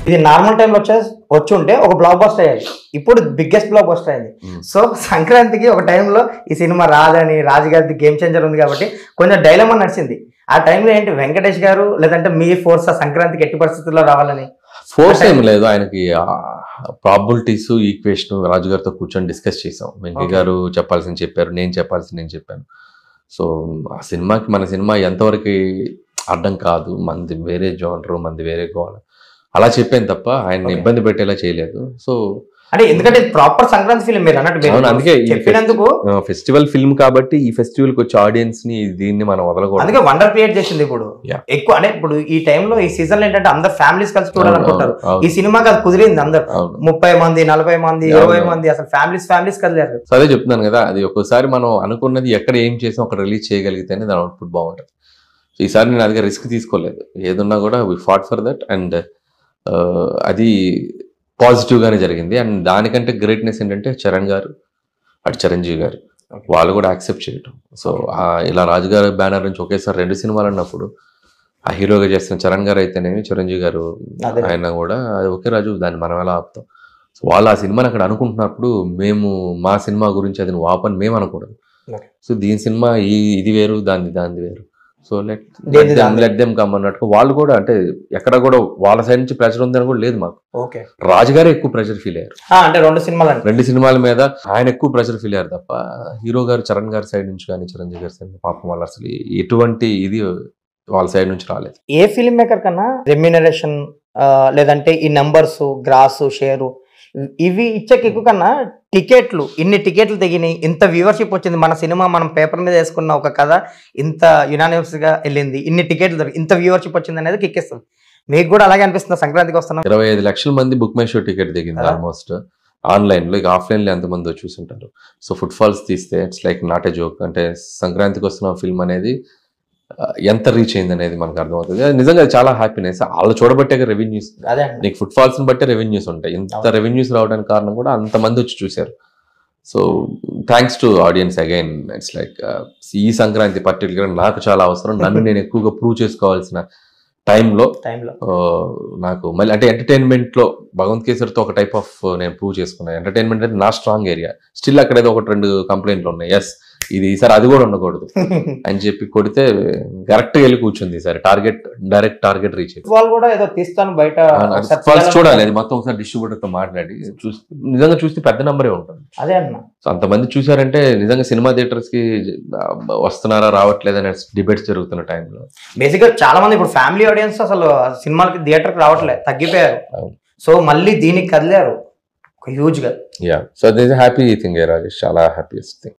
ఇది నార్మల్ టైంలో వచ్చుంటే ఒక బ్లాక్ బస్టర్ అయ్యాయి, ఇప్పుడు బిగ్గెస్ట్ బ్లాక్ బస్టర్ అయింది. సో సంక్రాంతికి ఒక టైంలో ఈ సినిమా రాదని రాజుగారి గేమ్ చేంజర్ ఉంది కాబట్టి కొంచెం డైలమా నడిచింది. ఆ టైంలో ఏంటి వెంకటేష్ గారు లేదంటే మీ ఫోర్స్ సంక్రాంతికి ఎట్టి పరిస్థితుల్లో రావాలని? ఫోర్స్ ఏం లేదు, ఆయనకి ప్రాబిలిటీస్ ఈక్వేషన్ రాజుగారితో కూర్చొని డిస్కస్ చేసాం. వెంకయ్య గారు చెప్పాల్సింది చెప్పారు, నేను చెప్పాల్సింది నేను చెప్పాను. సో ఆ సినిమాకి మన సినిమా ఎంతవరకు అర్థం కాదు, మనది వేరే జోనరు, మనది వేరే గోల అలా చెప్పాను తప్ప ఆయన ఇబ్బంది పెట్టేలా చేయలేదు. సో అంటే ఎందుకంటే ప్రాపర్ సంక్రాంతి ఫిల్మ్ మీరు అన్నట్టు, అందుకే చెప్పినందుకు ఫెస్టివల్ ఫిల్మ్ కాబట్టి ఈ ఫెస్టివల్ కి వచ్చే ఆడియన్స్ ని దీన్ని మనం వదలకూడదు. అందుకే వండర్ క్రియేట్ చేసింది. ఇప్పుడు ఎక్కువ అంటే ఇప్పుడు ఈ టైంలో ఈ సీజన్ లో ఏంటంటే అందరు ఫ్యామిలీస్ కలిసి చూడాలనుకుంటారు. ఈ సినిమాకి అది కుదిరింది, అందరు 30 మంది 40 మంది 20 మంది అసలు ఫ్యామిలీస్ కదిలేరు. అదే చెప్తున్నాను కదా, అది ఒక్కోసారి మనం అనుకున్నది ఎక్కడ ఏం చేసాం అక్కడ రిలీజ్ చేయగలిగితేనే దాని అవుట్పుట్ బాగుంటుంది. ఈసారి నేను అదిగా రిస్క్ తీసుకోలేదు, ఏదున్నా కూడా we fought for that and అది పాజిటివ్ గానే జరిగింది. అండ్ దానికంటే గ్రేట్నెస్ ఏంటంటే చరణ్ గారు అటు చిరంజీవి గారు వాళ్ళు కూడా యాక్సెప్ట్ చేయటం. సో ఇలా రాజుగారి బ్యానర్ నుంచి ఒకేసారి 2 సినిమాలు అన్నప్పుడు ఆ హీరోగా చేస్తున్న చరణ్ గారు అయితేనేమి చిరంజీవి గారు ఆయన కూడా ఓకే రాజు దాన్ని మనం ఎలా ఆపుతాం. సో వాళ్ళు ఆ సినిమాని అక్కడ అనుకుంటున్నప్పుడు మేము మా సినిమా గురించి అది నువ్వు ఆపని మేము అనకూడదు. సో దీని సినిమా ఇది వేరు దాని వేరు. సో లెట్ దెమ్ కమ్ అన్నట్టు వాళ్ళు కూడా అంటే ఎక్కడ కూడా వాళ్ళ సైడ్ నుంచి ప్రెషర్ ఉందని కూడా లేదు మాకు. రాజుగారే ఎక్కువ ప్రెషర్ ఫీల్ అయ్యారు. అంటే 2 సినిమాల మీద ఆయన ఎక్కువ ప్రెషర్ ఫీల్ అయ్యారు తప్ప హీరో గారు చరణ్ గారి సైడ్ నుంచి కానీ చిరంజీవి గారి సైడ్ పాపం వాళ్ళు అసలు ఎటువంటి ఇది వాళ్ళ సైడ్ నుంచి రాలేదు. ఏ ఫిల్మ్ మేకర్ కన్నా రెమ్యూనరేషన్ లేదంటే ఈ నంబర్స్ గ్రాస్ షేరు ఇవి ఇచ్చాక ఎక్కువ కన్నా టికెట్లు, ఇన్ని టికెట్లు తెగినాయి, ఇంత వ్యూవర్షిప్ వచ్చింది, మన సినిమా మనం పేపర్ మీద వేసుకున్న ఒక కథ ఇంత యునానిమస్ గా వెళ్ళింది, ఇన్ని టికెట్లు ఇంత వ్యూవర్షిప్ వచ్చింది అనేది కిక్కిస్తుంది. మీకు కూడా అలాగే అనిపిస్తుంది సంక్రాంతికి వస్తున్నాం? 25 లక్షల మంది బుక్ మై షో టికెట్ దిగింది ఆల్మోస్ట్. ఆన్లైన్ లో ఆఫ్లైన్ లో ఎంతమంది చూసుంటారు. సో ఫుట్ ఫాల్స్ తీస్తే it's like not a joke. అంటే సంక్రాంతికి వస్తున్న ఫిల్మ్ అనేది ఎంత రీచ్ అయింది అనేది మనకు అర్థమవుతుంది. నిజంగా చాలా హ్యాపీనెస్. వాళ్ళు చూడబట్టే రెవెన్యూస్, నీకు ఫుట్ ఫాల్స్ ని బట్టే రెవెన్యూస్ ఉంటాయి. ఇంత రెవెన్యూస్ రావడానికి కారణం కూడా అంతమంది వచ్చి చూశారు. So thanks to audience again. It's like ఈ సంక్రాంతి పర్టికులర్ నాకు చాలా అవసరం. నన్ను నేను ఎక్కువగా ప్రూవ్ చేసుకోవాల్సిన టైంలో నాకు మళ్ళీ అంటే ఎంటర్టైన్మెంట్ లో భగవంత్ కేసరితో ఒక టైప్ ఆఫ్ నేను ప్రూవ్ చేసుకున్నాను. ఎంటర్టైన్మెంట్ అంటే నా స్ట్రాంగ్ ఏరియా. స్టిల్ అక్కడేదో 1-2 కంప్లైంట్లు ఉన్నాయి. ఎస్ ఇది ఈసారి అది కూడా ఉండకూడదు అని చెప్పి కొడితే కరెక్ట్ గా వెళ్ళి కూర్చుంది. ఈసారి డైరెక్ట్ టార్గెట్ రీచ్ అయ్యింది. వాళ్ళు కూడా ఏదో తీస్తాను బయట ఫస్ట్ చూడాలి, అది మొత్తం ఒకసారి డిస్ట్రిబ్యూటర్ తో మాట్లాడి నిజంగా చూస్తే పెద్ద నంబరే ఉంటుంది. అదే అన్న, సో అంతమంది చూసారంటే నిజంగా సినిమా థియేటర్స్ కి వస్తున్నారా రావట్లేదు అనే డిబేట్స్ జరుగుతున్న టైంలో బేసిక్ గా చాలా మంది ఇప్పుడు ఫ్యామిలీ ఆడియన్స్ అసలు సినిమాలకి థియేటర్ కి రావట్లేదు, తగ్గిపోయారు. సో మళ్ళీ దీనికి కదిలారు హ్యూజ్ గా. So this happy thing Rajesh, చాలా హ్యాపీయెస్ట్ థింగ్.